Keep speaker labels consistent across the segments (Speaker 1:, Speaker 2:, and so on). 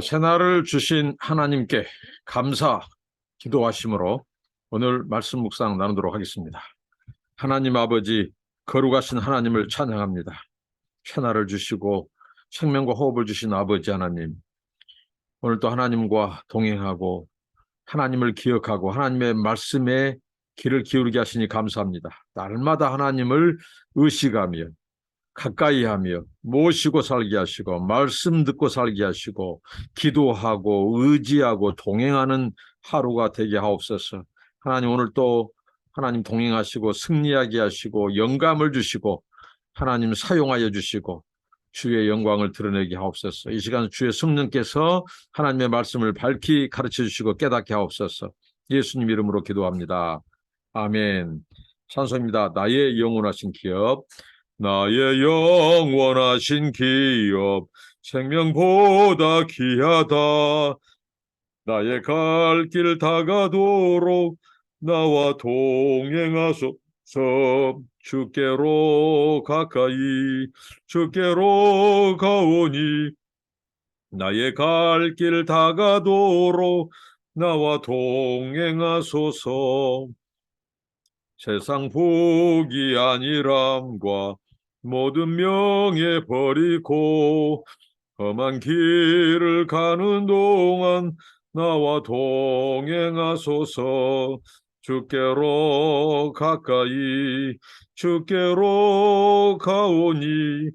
Speaker 1: 새날을 주신 하나님께 감사 기도하심으로 오늘 말씀 묵상 나누도록 하겠습니다. 하나님 아버지, 거룩하신 하나님을 찬양합니다. 새날을 주시고 생명과 호흡을 주신 아버지 하나님, 오늘도 하나님과 동행하고 하나님을 기억하고 하나님의 말씀에 귀를 기울이게 하시니 감사합니다. 날마다 하나님을 의식하며 가까이 하며 모시고 살게 하시고 말씀 듣고 살게 하시고 기도하고 의지하고 동행하는 하루가 되게 하옵소서. 하나님, 오늘 또 하나님 동행하시고 승리하게 하시고 영감을 주시고 하나님 사용하여 주시고 주의 영광을 드러내게 하옵소서. 이 시간 주의 성령께서 하나님의 말씀을 밝히 가르쳐 주시고 깨닫게 하옵소서. 예수님 이름으로 기도합니다. 아멘. 찬송입니다. 나의 영원하신 기업. 나의 영원하신 기업, 생명보다 귀하다. 나의 갈 길 다가도록 나와 동행하소서. 주께로 가까이 주께로 가오니 나의 갈 길 다가도록 나와 동행하소서. 세상 복이 아니람과 모든 명예 버리고 험한 길을 가는 동안 나와 동행하소서. 주께로 가까이 주께로 가오니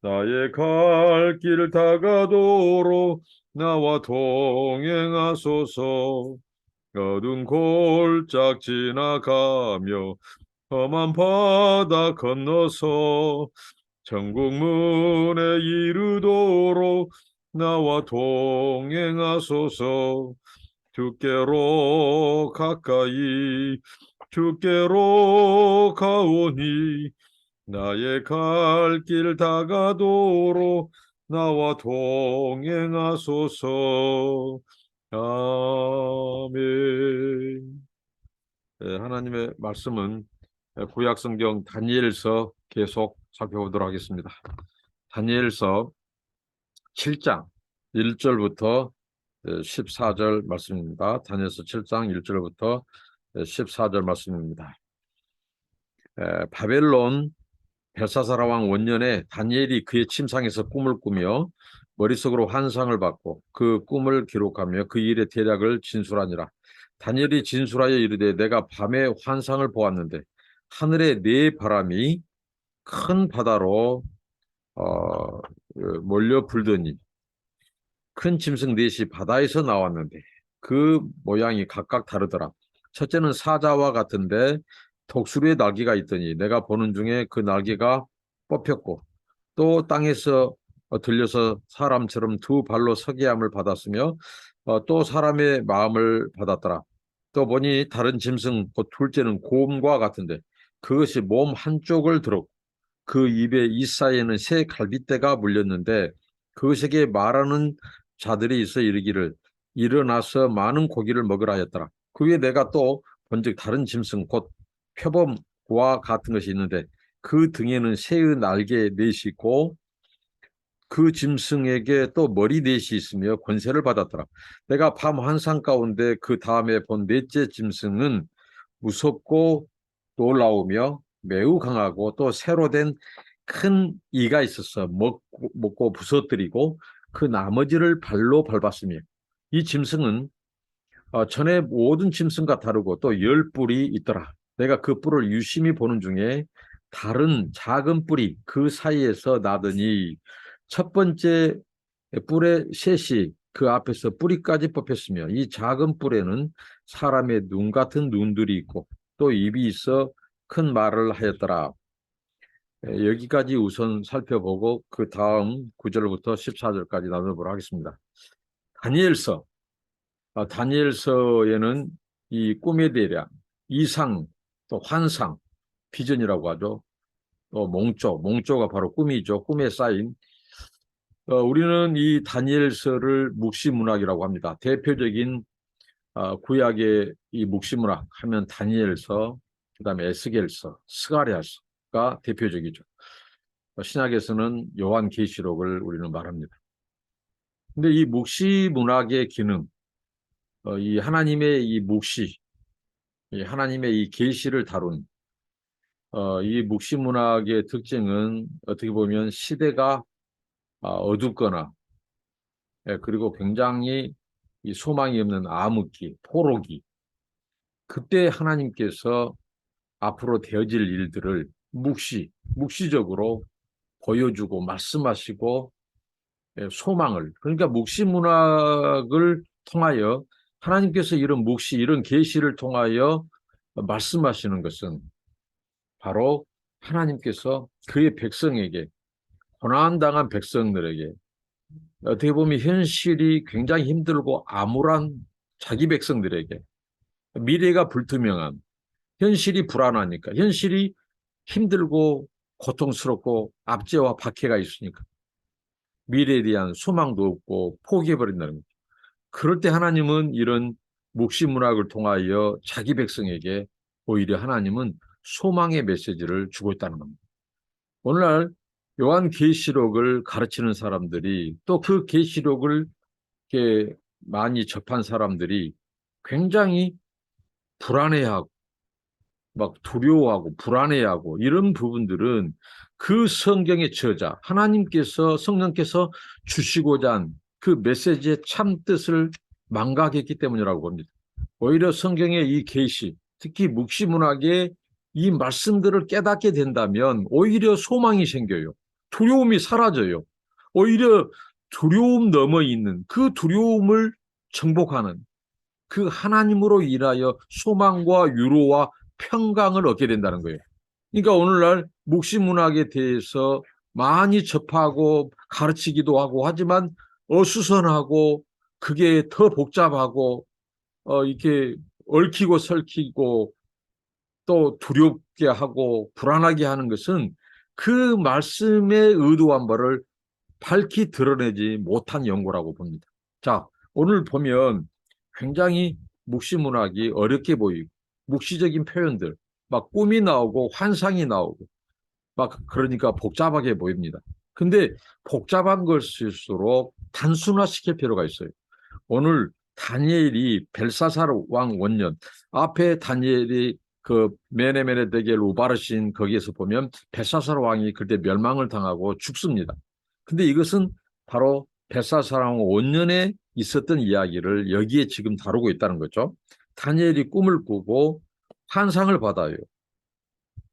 Speaker 1: 나의 갈 길 다가도록 나와 동행하소서. 어두운 골짝 지나가며 험한 바다 건너서 천국 문에 이르도록 나와 동행하소서. 주께로 가까이 주께로 가오니 나의 갈 길 다가도록 나와 동행하소서. 아멘. 하나님의 말씀은 구약성경 다니엘서 계속 살펴보도록 하겠습니다. 다니엘서 7장 1절부터 14절 말씀입니다. 다니엘서 7장 1절부터 14절 말씀입니다. 바벨론 벨사사라 왕 원년에 다니엘이 그의 침상에서 꿈을 꾸며 머릿속으로 환상을 받고 그 꿈을 기록하며 그 일의 대략을 진술하니라. 다니엘이 진술하여 이르되 내가 밤에 환상을 보았는데 하늘에 네 바람이 큰 바다로 몰려 불더니 큰 짐승 넷이 바다에서 나왔는데 그 모양이 각각 다르더라. 첫째는 사자와 같은데 독수리의 날개가 있더니 내가 보는 중에 그 날개가 뽑혔고 또 땅에서 들려서 사람처럼 두 발로 서게 함을 받았으며 또 사람의 마음을 받았더라. 또 보니 다른 짐승 곧 둘째는 곰과 같은데 그것이 몸 한쪽을 들었고 그 입에 이사이에는 새 갈빗대가 물렸는데 그것에게 말하는 자들이 있어 이르기를 일어나서 많은 고기를 먹으라 하였더라. 그 위에 내가 또 본즉 다른 짐승 곧 표범과 같은 것이 있는데 그 등에는 새의 날개 넷이 있고 그 짐승에게 또 머리 넷이 있으며 권세를 받았더라. 내가 밤 환상 가운데 그 다음에 본 넷째 짐승은 무섭고 놀라우며 매우 강하고 또 새로 된 큰 이가 있어서 먹고 부서뜨리고 그 나머지를 발로 밟았으며 이 짐승은 전에 모든 짐승과 다르고 또 10뿔이 있더라. 내가 그 뿔을 유심히 보는 중에 다른 작은 뿔이 그 사이에서 나더니 첫 번째 뿔의 셋이 그 앞에서 뿌리까지 뽑혔으며 이 작은 뿔에는 사람의 눈 같은 눈들이 있고 또 입이 있어 큰 말을 하였더라. 여기까지 우선 살펴보고 그 다음 9절부터 14절까지 나눠보도록 하겠습니다. 다니엘서에는 이 꿈의 대략, 이상, 또 환상, 비전이라고 하죠. 또 몽조가 바로 꿈이죠. 꿈에 쌓인 우리는 이 다니엘서를 묵시문학이라고 합니다. 대표적인 구약의 이 묵시문학 하면 다니엘서, 그 다음에 에스겔서, 스가랴서가 대표적이죠. 신약에서는 요한계시록을 우리는 말합니다. 근데 이 묵시 문학의 기능, 이 하나님의 이 묵시, 이 하나님의 이 계시를 다룬 이 묵시 문학의 특징은 어떻게 보면 시대가 어둡거나 그리고 굉장히 이 소망이 없는 암흑기, 포로기, 그때 하나님께서 앞으로 되어질 일들을 묵시적으로 보여주고 말씀하시고 소망을, 그러니까 묵시 문학을 통하여 하나님께서 이런 계시를 통하여 말씀하시는 것은 바로 하나님께서 그의 백성에게, 고난당한 백성들에게, 어떻게 보면 현실이 굉장히 힘들고 암울한 자기 백성들에게, 미래가 불투명한, 현실이 불안하니까, 현실이 힘들고 고통스럽고 압제와 박해가 있으니까 미래에 대한 소망도 없고 포기해버린다는 거죠. 그럴 때 하나님은 이런 묵시문학을 통하여 자기 백성에게 오히려 하나님은 소망의 메시지를 주고 있다는 겁니다. 오늘날 요한계시록을 가르치는 사람들이, 또 그 계시록을 이렇게 많이 접한 사람들이 굉장히 불안해하고 막 두려워하고 불안해하고 이런 부분들은 그 성경의 저자 성령께서 주시고자 한 그 메시지의 참 뜻을 망각했기 때문이라고 봅니다. 오히려 성경의 이 계시, 특히 묵시문학의 이 말씀들을 깨닫게 된다면 오히려 소망이 생겨요. 두려움이 사라져요. 오히려 두려움 넘어 있는 그 두려움을 정복하는 그 하나님으로 인하여 소망과 위로와 평강을 얻게 된다는 거예요. 그러니까 오늘날 묵시문학에 대해서 많이 접하고 가르치기도 하고 하지만 어수선하고 그게 더 복잡하고 이렇게 얽히고 설키고 또 두렵게 하고 불안하게 하는 것은 그 말씀의 의도한 바를 밝히 드러내지 못한 연고라고 봅니다. 자, 오늘 보면 굉장히 묵시문학이 어렵게 보이고 묵시적인 표현들, 막 꿈이 나오고 환상이 나오고 막 그러니까 복잡하게 보입니다. 근데 복잡한 것일수록 단순화시킬 필요가 있어요. 오늘 다니엘이 벨사살 왕 원년, 앞에 다니엘이 그 메네메네덱의 우바르신 거기에서 보면 벨사살 왕이 그때 멸망을 당하고 죽습니다. 근데 이것은 바로 벨사살 왕 원년에 있었던 이야기를 여기에 지금 다루고 있다는 거죠. 다니엘이 꿈을 꾸고 환상을 받아요.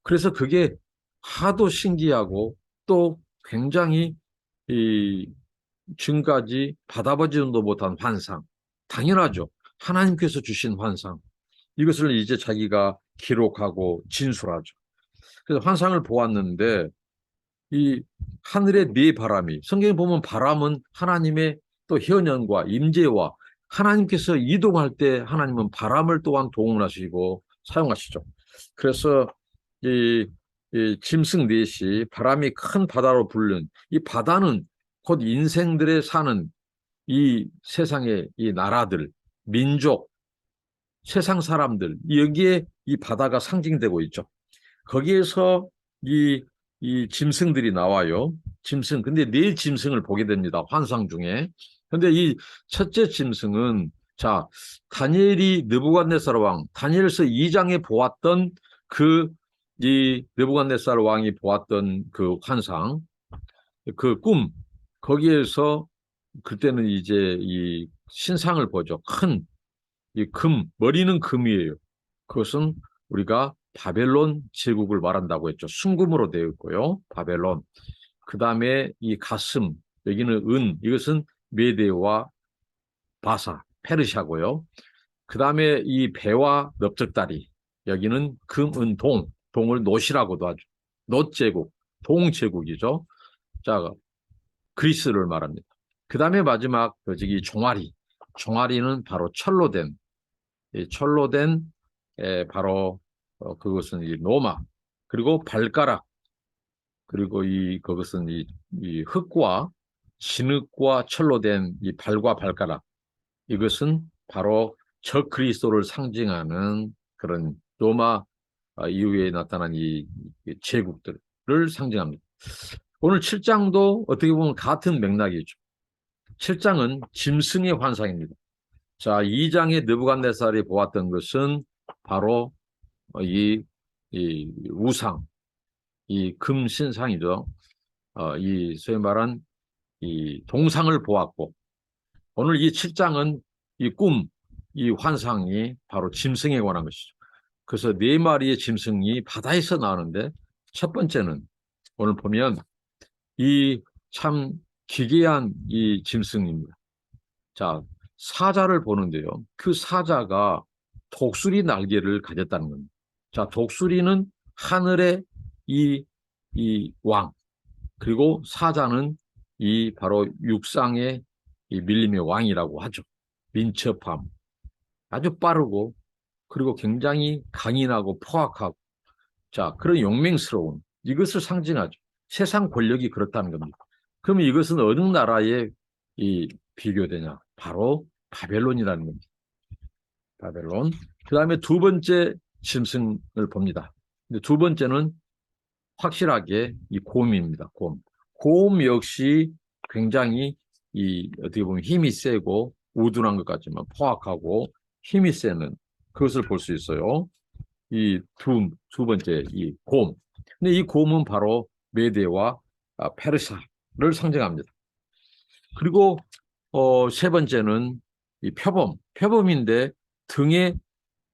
Speaker 1: 그래서 그게 하도 신기하고 또 굉장히 이 지금까지 받아보지도 못한 환상. 당연하죠. 하나님께서 주신 환상. 이것을 이제 자기가 기록하고 진술하죠. 그래서 환상을 보았는데 이 하늘의 네 바람이, 성경에 보면 바람은 하나님의 또 현현과 임재와 하나님께서 이동할 때 하나님은 바람을 또한 동원하시고 사용하시죠. 그래서 이 짐승 넷이 바람이 큰 바다로 부른 이 바다는 곧 인생들의 사는 이 세상의 이 나라들, 민족, 세상 사람들, 여기에 이 바다가 상징되고 있죠. 거기에서 이 짐승들이 나와요. 짐승. 근데 네 짐승을 보게 됩니다. 환상 중에. 근데 이 첫째 짐승은, 자, 다니엘이 느부갓네살 왕, 다니엘서 2장에 보았던 이 느부갓네살 왕이 보았던 그 환상, 그 꿈, 거기에서 그때는 이제 이 신상을 보죠. 큰 이 머리는 금이에요. 그것은 우리가 바벨론 제국을 말한다고 했죠. 순금으로 되어 있고요. 바벨론. 그 다음에 이 가슴, 여기는 이것은 메데와 바사, 페르시아고요. 그 다음에 이 배와 넓적다리, 여기는 금, 은, 동을 노시라고도 하죠. 노제국, 동제국이죠. 자, 그리스를 말합니다. 그 다음에 마지막 저기 종아리는 바로 철로 된 바로 그것은 이 로마, 그리고 발가락, 그리고 그것은 이 흙과 진흙과 철로 된 이 발과 발가락, 이것은 바로 저 그리스도를 상징하는 그런 로마 이후에 나타난 이 제국들을 상징합니다. 오늘 7장도 어떻게 보면 같은 맥락이죠. 7장은 짐승의 환상입니다. 자, 2장의 느부갓네살이 보았던 것은 바로 이 우상, 이 금신상이죠. 이 소위 말한 이 동상을 보았고, 오늘 이 7장은 이 꿈, 이 환상이 바로 짐승에 관한 것이죠. 그래서 네 마리의 짐승이 바다에서 나오는데, 첫 번째는 오늘 보면 이 참 기괴한 이 짐승입니다. 자, 사자를 보는데요. 그 사자가 독수리 날개를 가졌다는 겁니다. 자, 독수리는 하늘의 이 왕, 그리고 사자는 이 바로 육상의 이 밀림의 왕이라고 하죠. 민첩함, 아주 빠르고, 그리고 굉장히 강인하고 포악하고, 자, 그런 용맹스러운 이것을 상징하죠. 세상 권력이 그렇다는 겁니다. 그러면 이것은 어느 나라에 이 비교되냐? 바로 바벨론이라는 겁니다. 바벨론. 그 다음에 두 번째 짐승을 봅니다. 근데 두 번째는 확실하게 이 곰입니다. 곰. 곰 역시 굉장히 이 어떻게 보면 힘이 세고 우둔한 것 같지만 포악하고 힘이 세는 그것을 볼 수 있어요. 이 두 번째 이 곰. 근데 이 곰은 바로 메대와 페르시아를 상징합니다. 그리고 세 번째는 이 표범. 표범인데 등에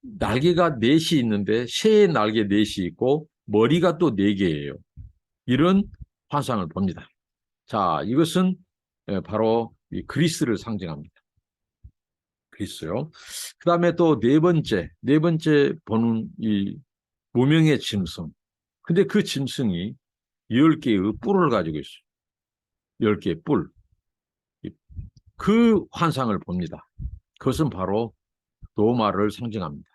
Speaker 1: 날개가 넷이 있는데 새의 날개 넷이 있고 머리가 또 네 개예요. 이런 환상을 봅니다. 자, 이것은 바로 이 그리스를 상징합니다. 그리스요. 그 다음에 또 네 번째 보는 이 무명의 짐승. 근데 그 짐승이 10개의 뿔을 가지고 있어요. 10개의 뿔. 그 환상을 봅니다. 그것은 바로 노마를 상징합니다.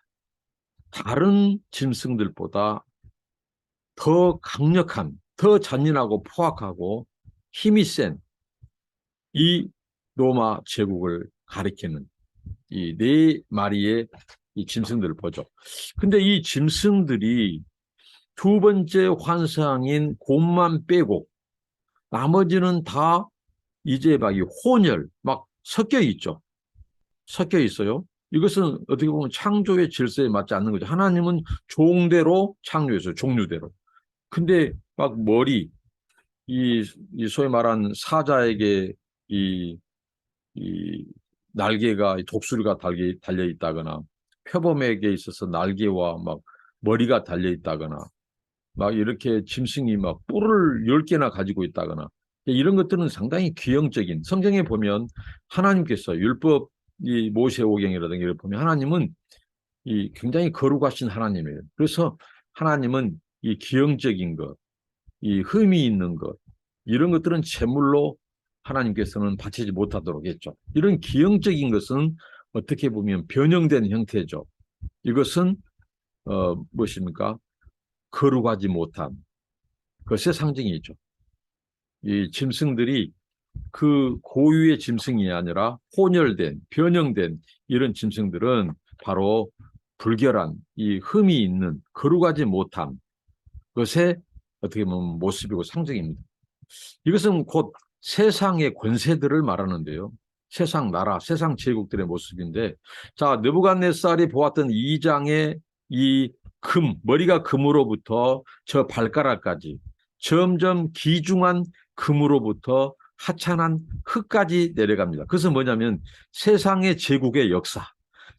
Speaker 1: 다른 짐승들보다 더 강력한, 더 잔인하고 포악하고 힘이 센 이 로마 제국을 가리키는 이 네 마리의 이 짐승들을 보죠. 근데 이 짐승들이 두 번째 환상인 곰만 빼고 나머지는 다 이제 막 이 혼혈 막 섞여 있죠. 섞여 있어요. 이것은 어떻게 보면 창조의 질서에 맞지 않는 거죠. 하나님은 종대로 창조했어요. 종류대로. 근데 막 머리, 이 소위 말한 사자에게 이, 이 날개가, 독수리가 달려 있다거나, 표범에게 있어서 날개와 막 머리가 달려 있다거나, 막 이렇게 짐승이 막 뿔을 10개나 가지고 있다거나, 이런 것들은 상당히 귀형적인, 성경에 보면 하나님께서 율법, 이 모세오경이라든가 이걸 보면 하나님은 이 굉장히 거룩하신 하나님이에요. 그래서 하나님은 이 기형적인 것, 이 흠이 있는 것, 이런 것들은 제물로 하나님께서는 바치지 못하도록 했죠. 이런 기형적인 것은 어떻게 보면 변형된 형태죠. 이것은 무엇입니까? 거룩하지 못한 것의 상징이죠. 이 짐승들이 그 고유의 짐승이 아니라 혼혈된, 변형된 이런 짐승들은 바로 불결한 이 흠이 있는 거룩하지 못한 것의 어떻게 보면 모습이고 상징입니다. 이것은 곧 세상의 권세들을 말하는데요. 세상 나라, 세상 제국들의 모습인데, 자, 느부갓네살이 보았던 2장의 이 머리가 금으로부터 저 발가락까지 점점 기중한 금으로부터 하찮은 흙까지 내려갑니다. 그것은 뭐냐면 세상의 제국의 역사,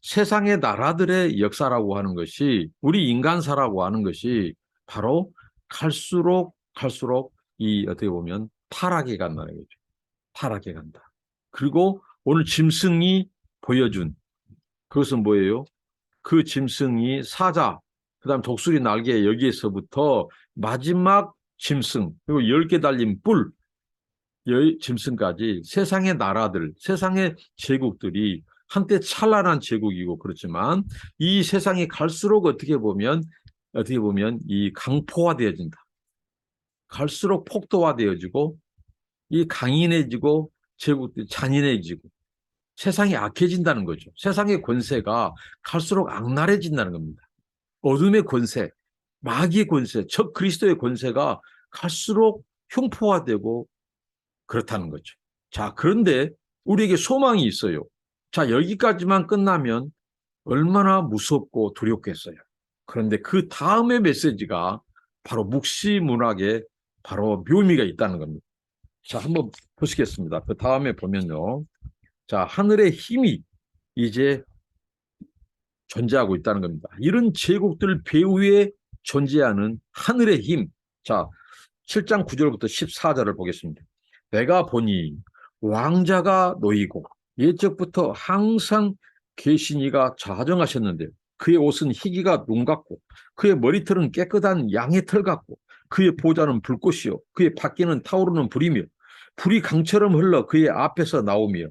Speaker 1: 세상의 나라들의 역사라고 하는 것이, 우리 인간사라고 하는 것이 바로 갈수록 이 어떻게 보면 타락해 간다는 거죠. 타락해 간다. 그리고 오늘 짐승이 보여준 그것은 뭐예요? 그 짐승이 사자, 그다음 독수리 날개 여기에서부터 마지막 짐승, 그리고 10개 달린 뿔, 짐승까지 세상의 나라들, 세상의 제국들이 한때 찬란한 제국이고 그렇지만 이 세상이 갈수록 어떻게 보면 이 강포화되어진다. 갈수록 폭도화되어지고 이 강인해지고 제국들이 잔인해지고 세상이 악해진다는 거죠. 세상의 권세가 갈수록 악랄해진다는 겁니다. 어둠의 권세, 마귀의 권세, 적 그리스도의 권세가 갈수록 흉포화되고 그렇다는 거죠. 자, 그런데 우리에게 소망이 있어요. 자, 여기까지만 끝나면 얼마나 무섭고 두렵겠어요. 그런데 그 다음의 메시지가 바로 묵시문학에 바로 묘미가 있다는 겁니다. 자, 한번 보시겠습니다. 그 다음에 보면요. 자, 하늘의 힘이 이제 존재하고 있다는 겁니다. 이런 제국들 배후에 존재하는 하늘의 힘. 자, 7장 9절부터 14절을 보겠습니다. 내가 보니 왕자가 놓이고 옛적부터 항상 계신 이가 자정하셨는데 그의 옷은 희기가 눈 같고 그의 머리털은 깨끗한 양의 털 같고 그의 보좌는 불꽃이요 그의 바퀴는 타오르는 불이며 불이 강처럼 흘러 그의 앞에서 나오며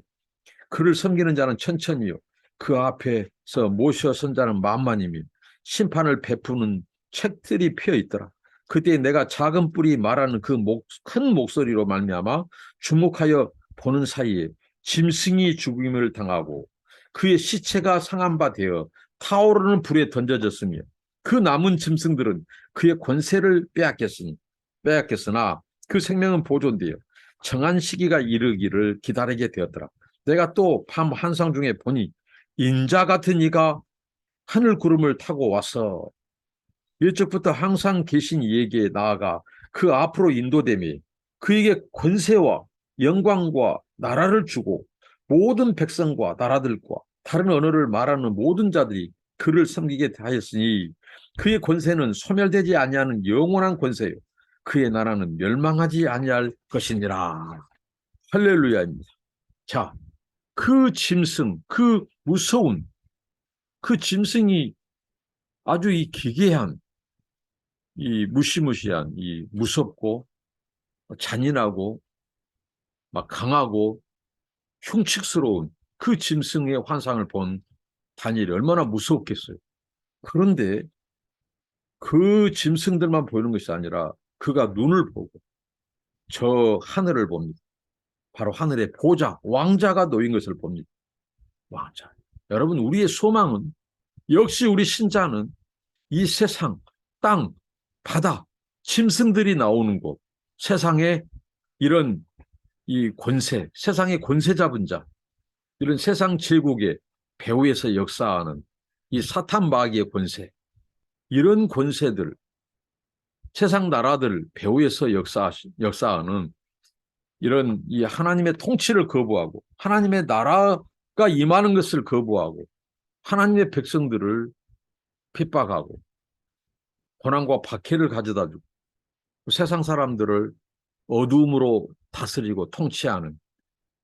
Speaker 1: 그를 섬기는 자는 천천히요 그 앞에서 모셔 선 자는 만만이며 심판을 베푸는 책들이 펴 있더라. 그때 내가 작은 뿔이 말하는 그 큰 목소리로 말미암아 주목하여 보는 사이에 짐승이 죽임을 당하고 그의 시체가 상한 바 되어 타오르는 불에 던져졌으며 그 남은 짐승들은 그의 권세를 빼앗겼으나 그 생명은 보존되어 정한 시기가 이르기를 기다리게 되었더라. 내가 또 밤 한상 중에 보니 인자 같은 이가 하늘 구름을 타고 와서 일적부터 항상 계신 이에게 나아가 그 앞으로 인도되며 그에게 권세와 영광과 나라를 주고 모든 백성과 나라들과 다른 언어를 말하는 모든 자들이 그를 섬기게 하였으니 그의 권세는 소멸되지 아니하는 영원한 권세요 그의 나라는 멸망하지 아니할 것이니라. 할렐루야입니다. 자, 그 짐승, 그 무서운 그 짐승이 아주 이 기괴한 이 무시무시한 이 무섭고 잔인하고 막 강하고 흉측스러운 그 짐승의 환상을 본 다니엘이 얼마나 무서웠겠어요. 그런데 그 짐승들만 보이는 것이 아니라 그가 눈을 보고 저 하늘을 봅니다. 바로 하늘의 보좌, 왕자가 놓인 것을 봅니다. 왕자. 여러분, 우리의 소망은 역시 우리 신자는 이 세상, 땅, 바다, 짐승들이 나오는 곳, 세상에 이런 이 권세, 세상의 권세 잡은 자, 이런 세상 제국의 배후에서 역사하는 이 사탄 마귀의 권세, 이런 권세들, 세상 나라들 배후에서 역사하는 이런 이 하나님의 통치를 거부하고 하나님의 나라가 임하는 것을 거부하고 하나님의 백성들을 핍박하고 고난과 박해를 가져다 주고 세상 사람들을 어두움으로 다스리고 통치하는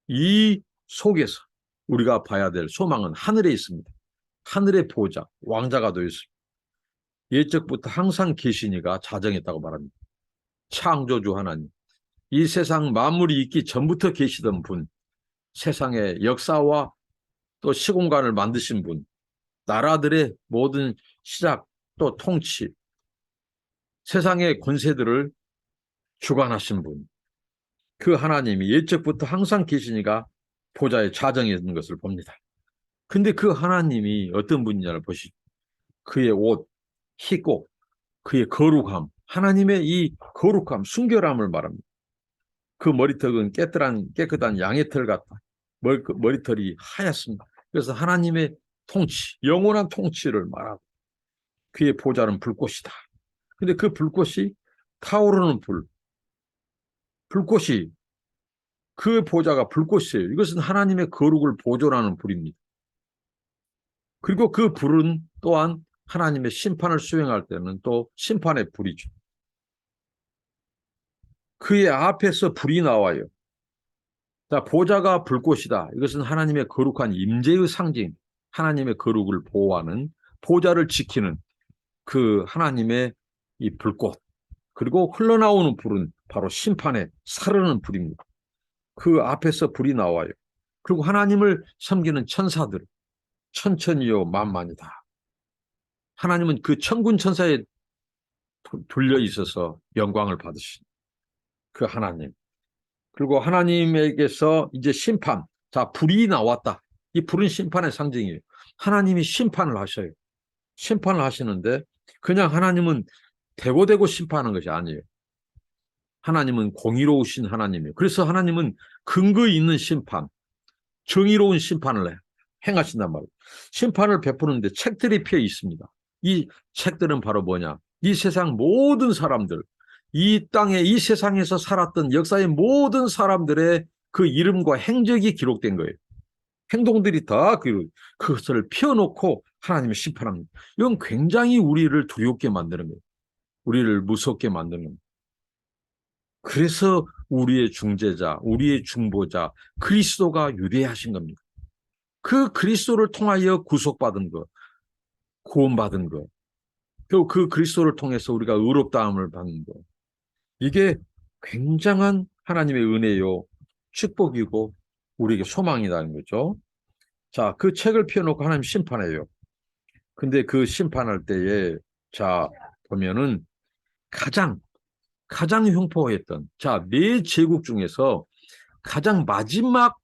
Speaker 1: 이 속에서 우리가 봐야 될 소망은 하늘에 있습니다. 하늘의 보좌, 왕자가 되어 있습니다. 옛적부터 항상 계시니가 자정했다고 말합니다. 창조주 하나님, 이 세상 만물이 있기 전부터 계시던 분, 세상의 역사와 또 시공간을 만드신 분, 나라들의 모든 시작 또 통치, 세상의 권세들을 주관하신 분, 그 하나님이 옛적부터 항상 계시니가 보좌에 자정했는 것을 봅니다. 근데 그 하나님이 어떤 분이냐를 보시죠. 그의 옷, 희고, 그의 거룩함, 하나님의 이 거룩함, 순결함을 말합니다. 그 머리털은 깨끗한 양의 털 같다. 머리털이 하얗습니다. 그래서 하나님의 통치, 영원한 통치를 말하고 그의 보좌는 불꽃이다. 근데 그 불꽃이 타오르는 불꽃이 그 보좌가 불꽃이에요. 이것은 하나님의 거룩을 보존하는 불입니다. 그리고 그 불은 또한 하나님의 심판을 수행할 때는 또 심판의 불이죠. 그의 앞에서 불이 나와요. 자, 보좌가 불꽃이다. 이것은 하나님의 거룩한 임재의 상징, 하나님의 거룩을 보호하는 보좌를 지키는 그 하나님의 이 불꽃. 그리고 흘러나오는 불은 바로 심판의 사르는 불입니다. 그 앞에서 불이 나와요. 그리고 하나님을 섬기는 천사들, 천천히요 만만이다. 하나님은 그 천군 천사에 둘려 있어서 영광을 받으신 그 하나님. 그리고 하나님에게서 이제 심판. 자, 불이 나왔다. 이 불은 심판의 상징이에요. 하나님이 심판을 하셔요. 심판을 하시는데 그냥 하나님은 대고대고 심판하는 것이 아니에요. 하나님은 공의로우신 하나님이에요. 그래서 하나님은 근거 있는 심판, 정의로운 심판을 행하신단 말이에요. 심판을 베푸는데 책들이 피어 있습니다. 이 책들은 바로 뭐냐? 이 세상 모든 사람들, 이 땅에 이 세상에서 살았던 역사의 모든 사람들의 그 이름과 행적이 기록된 거예요. 행동들이 다 그것을 피워놓고 하나님이 심판합니다. 이건 굉장히 우리를 두렵게 만드는 거예요. 우리를 무섭게 만드는 거예요. 그래서 우리의 중재자, 우리의 중보자 그리스도가 유대하신 겁니다. 그 그리스도를 통하여 구속받은 것, 구원받은 것, 그 그리스도를 통해서 우리가 의롭다함을 받는 것, 이게 굉장한 하나님의 은혜요, 축복이고 우리에게 소망이라는 거죠. 자, 그 책을 펴놓고 하나님 심판해요. 근데 그 심판할 때에 자 보면은 가장 흉포했던 네 제국 중에서 가장 마지막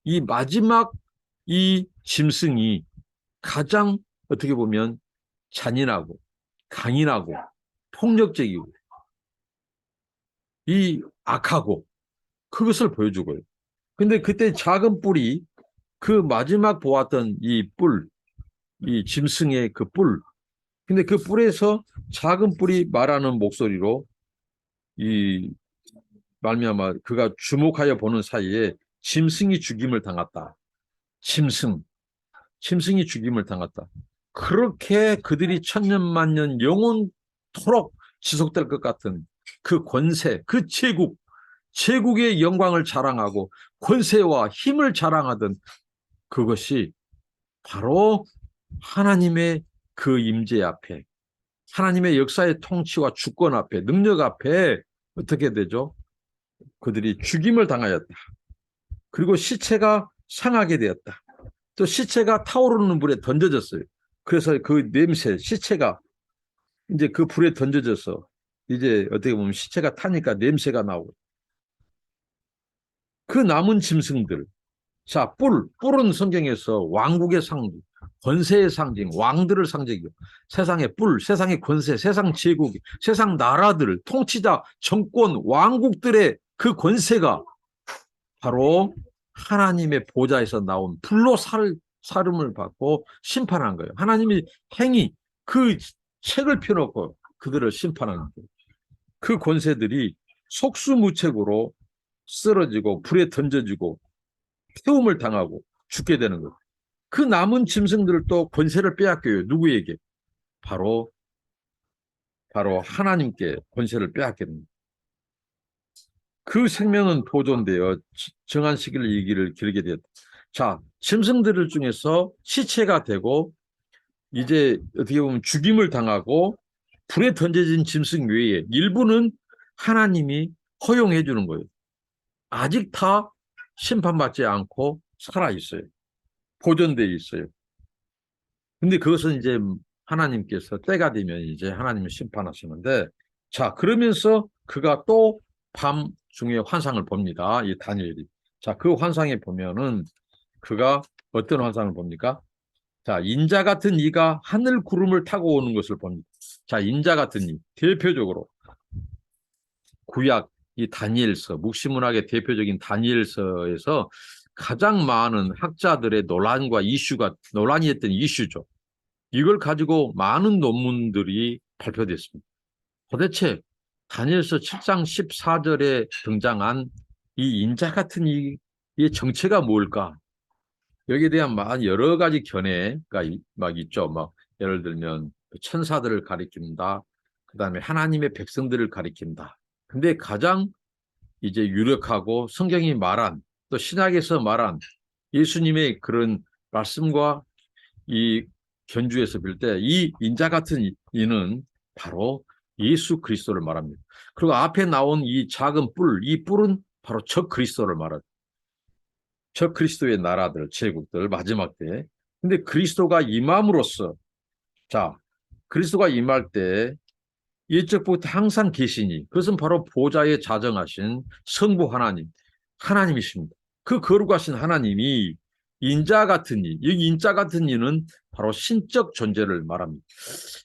Speaker 1: 이 마지막 이 짐승이 가장 어떻게 보면 잔인하고 강인하고 폭력적이고 이 악하고 그것을 보여주고요. 근데 그때 작은 뿔이 그 마지막 보았던 이 짐승의 그 뿔, 근데 그 뿔에서 작은 뿔이 말하는 목소리로 이 말미암아 그가 주목하여 보는 사이에 짐승이 죽임을 당했다. 짐승이 죽임을 당했다. 그렇게 그들이 천년만년 영원토록 지속될 것 같은 그 권세, 그 제국의 영광을 자랑하고 권세와 힘을 자랑하던 그것이 바로 하나님의 그 임재 앞에, 하나님의 역사의 통치와 주권 앞에, 능력 앞에 어떻게 되죠? 그들이 죽임을 당하였다. 그리고 시체가 상하게 되었다. 또 시체가 타오르는 불에 던져졌어요. 그래서 그 냄새, 시체가 이제 그 불에 던져져서 이제 어떻게 보면 시체가 타니까 냄새가 나오고 그 남은 짐승들. 자, 뿔은 성경에서 왕국의 상징, 권세의 상징, 왕들을 상징이고 세상의 세상의 권세, 세상 제국, 세상 나라들, 통치자, 정권, 왕국들의 그 권세가 바로 하나님의 보좌에서 나온 불로 사름을 받고 심판한 거예요. 하나님이 그 책을 펴놓고 그들을 심판하는 거예요. 그 권세들이 속수무책으로 쓰러지고 불에 던져지고 태움을 당하고 죽게 되는 거예요. 그 남은 짐승들을 또 권세를 빼앗겨요. 누구에게? 바로 하나님께 권세를 빼앗게 됩니다. 그 생명은 보존되어 정한 시기를 이기를 기르게 되었다. 자, 짐승들 중에서 시체가 되고 이제 어떻게 보면 죽임을 당하고 불에 던져진 짐승 외에 일부는 하나님이 허용해 주는 거예요. 아직 다 심판받지 않고 살아있어요. 보존되어 있어요. 근데 그것은 이제 하나님께서 때가 되면 이제 하나님을 심판하시는데, 자, 그러면서 그가 또 밤 중에 환상을 봅니다. 이 다니엘이. 자, 그 환상에 보면은 그가 어떤 환상을 봅니까? 자, 인자 같은 이가 하늘 구름을 타고 오는 것을 봅니다. 자, 인자 같은 이, 대표적으로 구약 이 다니엘서, 묵시문학의 대표적인 다니엘서에서 가장 많은 학자들의 논란이 했던 이슈죠. 이걸 가지고 많은 논문들이 발표됐습니다. 도대체 다니엘서 7장 14절에 등장한 이 인자 같은 이의 정체가 뭘까? 여기에 대한 여러 가지 견해가 막 있죠. 막 예를 들면 천사들을 가리킨다. 그다음에 하나님의 백성들을 가리킨다. 근데 가장 이제 유력하고 성경이 말한 또 신약에서 말한 예수님의 그런 말씀과 이 견주에서 볼 때 이 인자 같은 이는 바로 예수 그리스도를 말합니다. 그리고 앞에 나온 이 작은 이 뿔은 바로 저 그리스도를 말합니다. 저 그리스도의 나라들, 제국들 마지막 때. 근데 그리스도가 임함으로써 자, 그리스도가 임할 때 일적부터 항상 계시니 그것은 바로 보좌에 자정하신 성부 하나님이십니다. 그 거룩하신 하나님이 인자 같은 이, 여기 인자 같은 이는 바로 신적 존재를 말합니다.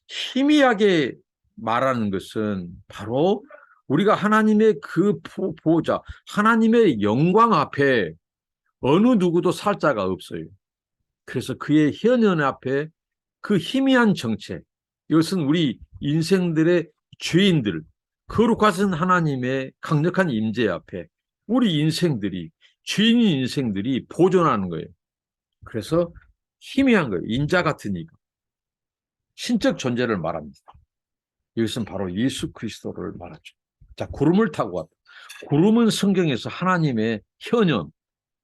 Speaker 1: 희미하게 말하는 것은 바로 우리가 하나님의 그 보호자, 하나님의 영광 앞에 어느 누구도 살 자가 없어요. 그래서 그의 현현 앞에 그 희미한 정체, 이것은 우리 인생들의 죄인들, 거룩하신 하나님의 강력한 임재 앞에 우리 인생들이, 죄인인 인생들이 보존하는 거예요. 그래서 희미한 거예요. 인자 같으니까. 신적 존재를 말합니다. 이것은 바로 예수 그리스도를 말하죠. 자, 구름을 타고 왔다. 구름은 성경에서 하나님의 현현,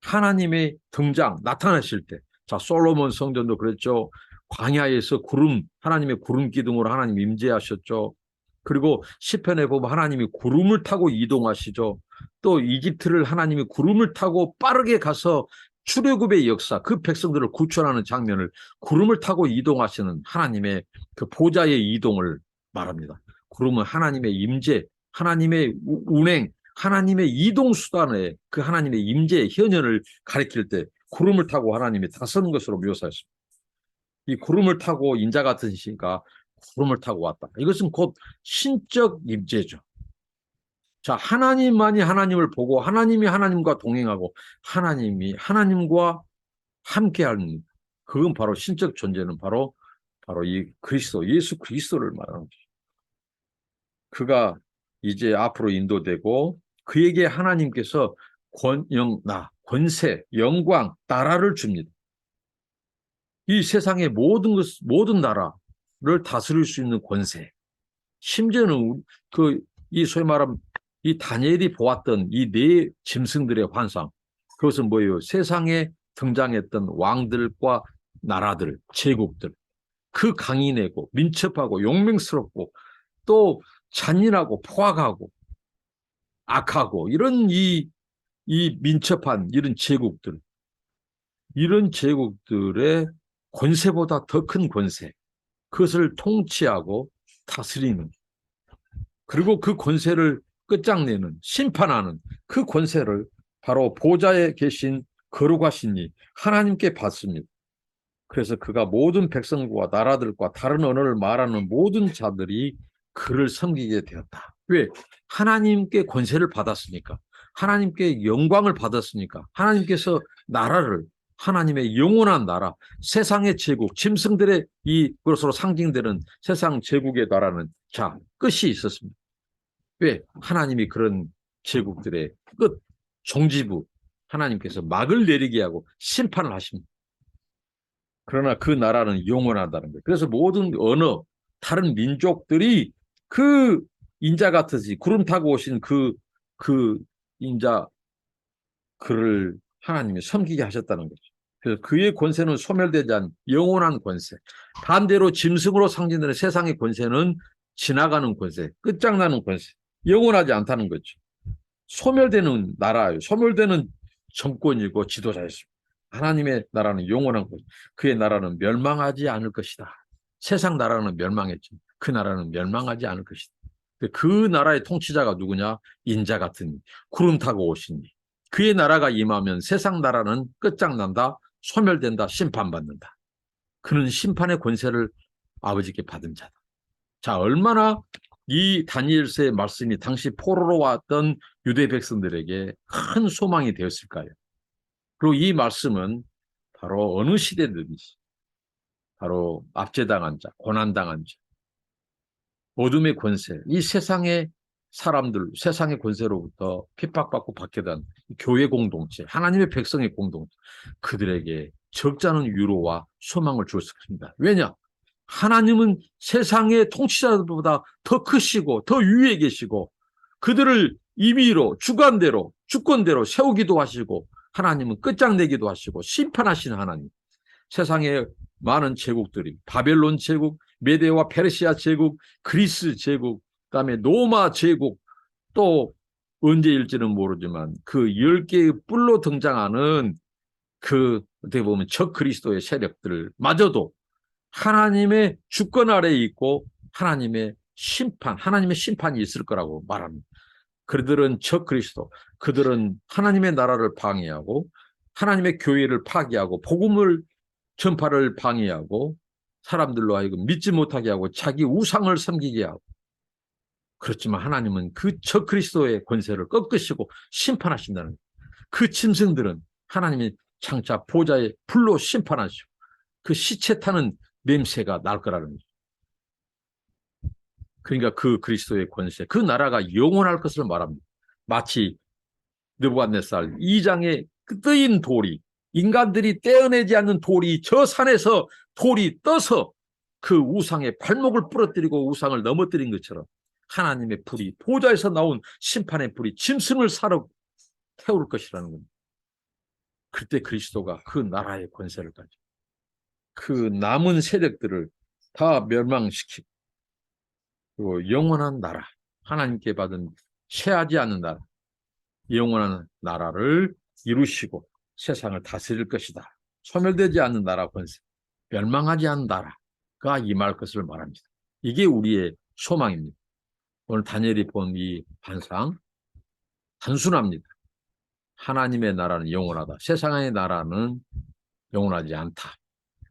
Speaker 1: 하나님의 등장, 나타나실 때. 자, 솔로몬 성전도 그랬죠. 광야에서 구름, 하나님의 구름 기둥으로 하나님 임재하셨죠. 그리고 시편에 보면 하나님이 구름을 타고 이동하시죠. 또 이집트를 하나님이 구름을 타고 빠르게 가서 출애굽의 역사, 그 백성들을 구출하는 장면을 구름을 타고 이동하시는 하나님의 그 보좌의 이동을 말합니다. 구름은 하나님의 임재, 하나님의 운행, 하나님의 이동 수단에 그 하나님의 임재의 현현을 가리킬 때 구름을 타고 하나님이 다선 것으로 묘사했습니다. 이 구름을 타고 인자 같은 시가 구름을 타고 왔다. 이것은 곧 신적 임재죠. 자, 하나님만이 하나님을 보고 하나님이 하나님과 동행하고 하나님이 하나님과 함께하는, 그건 바로 신적 존재는 바로 이 그리스도, 예수 그리스도를 말하는 거죠. 그가 이제 앞으로 인도되고 그에게 하나님께서 권세, 영광, 나라를 줍니다. 이 세상의 모든 나라를 다스릴 수 있는 권세. 심지어는 이 소위 말하면 이 다니엘이 보았던 이 네 짐승들의 환상. 그것은 뭐예요? 세상에 등장했던 왕들과 나라들, 제국들. 그 강인하고 민첩하고 용맹스럽고 또 잔인하고 포악하고 악하고 이런 이 민첩한 이런 제국들의 권세보다 더 큰 권세, 그것을 통치하고 다스리는, 그리고 그 권세를 끝장내는, 심판하는 그 권세를 바로 보좌에 계신 거룩하신 이 하나님께 받습니다. 그래서 그가 모든 백성과 나라들과 다른 언어를 말하는 모든 자들이 그를 섬기게 되었다. 왜? 하나님께 권세를 받았으니까, 하나님께 영광을 받았으니까, 하나님께서 나라를, 하나님의 영원한 나라, 세상의 제국, 짐승들의 그것으로 상징되는 세상 제국의 나라는 자, 끝이 있었습니다. 왜? 하나님이 그런 제국들의 끝, 종지부, 하나님께서 막을 내리게 하고 심판을 하십니다. 그러나 그 나라는 영원하다는 거예요. 그래서 모든 언어, 다른 민족들이 그 인자 같으시 구름 타고 오신 그 인자, 그를 하나님이 섬기게 하셨다는 거죠. 그래서 그의 권세는 소멸되지 않은 영원한 권세. 반대로 짐승으로 상징되는 세상의 권세는 지나가는 권세, 끝장나는 권세, 영원하지 않다는 거죠. 소멸되는 나라예요. 소멸되는 정권이고 지도자였습니다. 하나님의 나라는 영원한 것. 그의 나라는 멸망하지 않을 것이다. 세상 나라는 멸망했죠. 그 나라는 멸망하지 않을 것이다. 그 나라의 통치자가 누구냐? 인자 같은 구름 타고 오신 이. 그의 나라가 임하면 세상 나라는 끝장난다, 소멸된다, 심판받는다. 그는 심판의 권세를 아버지께 받은 자다. 자, 얼마나 이 다니엘서의 말씀이 당시 포로로 왔던 유대 백성들에게 큰 소망이 되었을까요? 그리고 이 말씀은 바로 어느 시대든지 바로 압제당한 자, 고난당한 자, 어둠의 권세, 이 세상의 사람들, 세상의 권세로부터 핍박받고 박해된 교회 공동체, 하나님의 백성의 공동체, 그들에게 적잖은 위로와 소망을 주었습니다. 왜냐? 하나님은 세상의 통치자들보다 더 크시고 더 위에 계시고 그들을 임의로 주관대로 주권대로 세우기도 하시고 하나님은 끝장내기도 하시고 심판하시는 하나님. 세상의 많은 제국들이 바벨론 제국, 메데와 페르시아 제국, 그리스 제국, 그다음에 로마 제국, 또 언제일지는 모르지만 그 10개의 뿔로 등장하는 그 어떻게 보면 적 그리스도의 세력들마저도 하나님의 주권 아래에 있고 하나님의 심판이 있을 거라고 말합니다. 그들은 적 그리스도, 그들은 하나님의 나라를 방해하고 하나님의 교회를 파괴하고 복음을 전파를 방해하고 사람들로 하여금 믿지 못하게 하고 자기 우상을 섬기게 하고 그렇지만 하나님은 그 적그리스도의 권세를 꺾으시고 심판하신다는 거예요. 그 짐승들은 하나님이 장차 보좌의 불로 심판하시고 그 시체 타는 냄새가 날 거라는 거죠. 그러니까 그 그리스도의 권세, 그 나라가 영원할 것을 말합니다. 마치 느부갓네살 2장에 그 뜨인 돌이, 인간들이 떼어내지 않는 돌이 저 산에서 돌이 떠서 그 우상의 발목을 부러뜨리고 우상을 넘어뜨린 것처럼 하나님의 불이, 보좌에서 나온 심판의 불이 짐승을 사러 태울 것이라는 겁니다. 그때 그리스도가 그 나라의 권세를 가지고 그 남은 세력들을 다 멸망시키고, 그리고 영원한 나라, 하나님께 받은 쇠하지 않는 나라, 영원한 나라를 이루시고 세상을 다스릴 것이다. 소멸되지 않는 나라 권세, 멸망하지 않는 나라가 임할 것을 말합니다. 이게 우리의 소망입니다. 오늘 다니엘이 본 이 환상 단순합니다. 하나님의 나라는 영원하다. 세상의 나라는 영원하지 않다.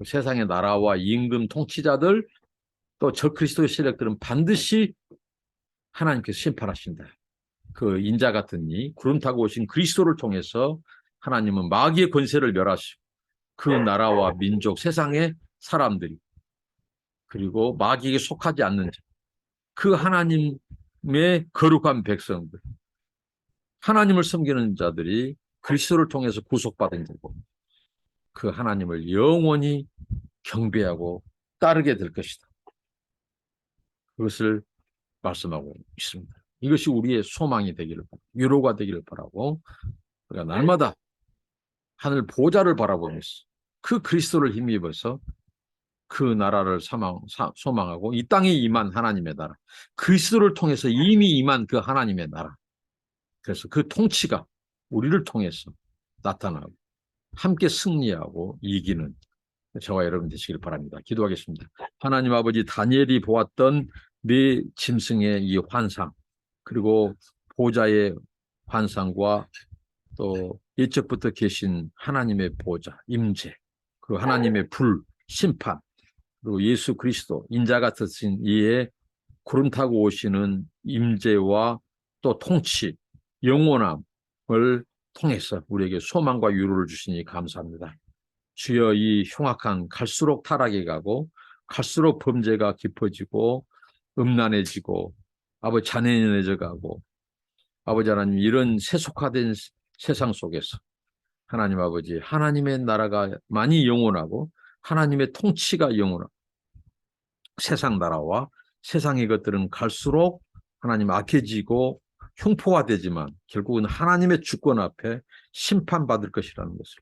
Speaker 1: 세상의 나라와 임금 통치자들 또 적그리스도의 세력들은 반드시 하나님께서 심판하신다. 그 인자 같은 이 구름 타고 오신 그리스도를 통해서 하나님은 마귀의 권세를 멸하시고 그 나라와 민족, 세상의 사람들이, 그리고 마귀에게 속하지 않는 자, 그 하나님의 거룩한 백성들, 하나님을 섬기는 자들이 그리스도를 통해서 구속받은 자고 그 하나님을 영원히 경배하고 따르게 될 것이다. 그것을 말씀하고 있습니다. 이것이 우리의 소망이 되기를 바라고, 위로가 되기를 바라고, 우리가 날마다 하늘 보좌를 바라보면서 그 그리스도를 힘입어서 그 나라를 소망하고 이 땅에 임한 하나님의 나라, 그리스도를 통해서 이미 임한 그 하나님의 나라, 그래서 그 통치가 우리를 통해서 나타나고 함께 승리하고 이기는 저와 여러분 되시길 바랍니다. 기도하겠습니다. 하나님 아버지, 다니엘이 보았던 네 짐승의 이 환상, 그리고 보좌의 환상과 또 일찍부터 계신 하나님의 보좌, 임재, 그리고 하나님의 불, 심판, 그리고 예수 그리스도, 인자 같으신 이의 구름 타고 오시는 임재와 또 통치, 영원함을 통해서 우리에게 소망과 위로를 주시니 감사합니다. 주여, 이 흉악한 갈수록 타락해 가고 갈수록 범죄가 깊어지고 음란해지고 아버지 잔인해져 가고 아버지 하나님, 이런 세속화된 세상 속에서 하나님 아버지, 하나님의 나라가 많이 영원하고 하나님의 통치가 영원하고 세상 나라와 세상의 것들은 갈수록 하나님 악해지고 흉포화되지만 결국은 하나님의 주권 앞에 심판받을 것이라는 것을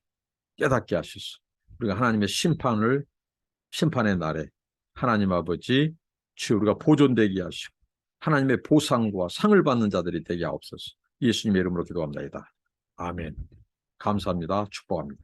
Speaker 1: 깨닫게 하셔서 우리가 하나님의 심판의 날에 하나님 아버지 주 우리가 보존되게 하시고 하나님의 보상과 상을 받는 자들이 되게 하옵소서. 예수님의 이름으로 기도합니다. 아멘. 감사합니다. 축복합니다.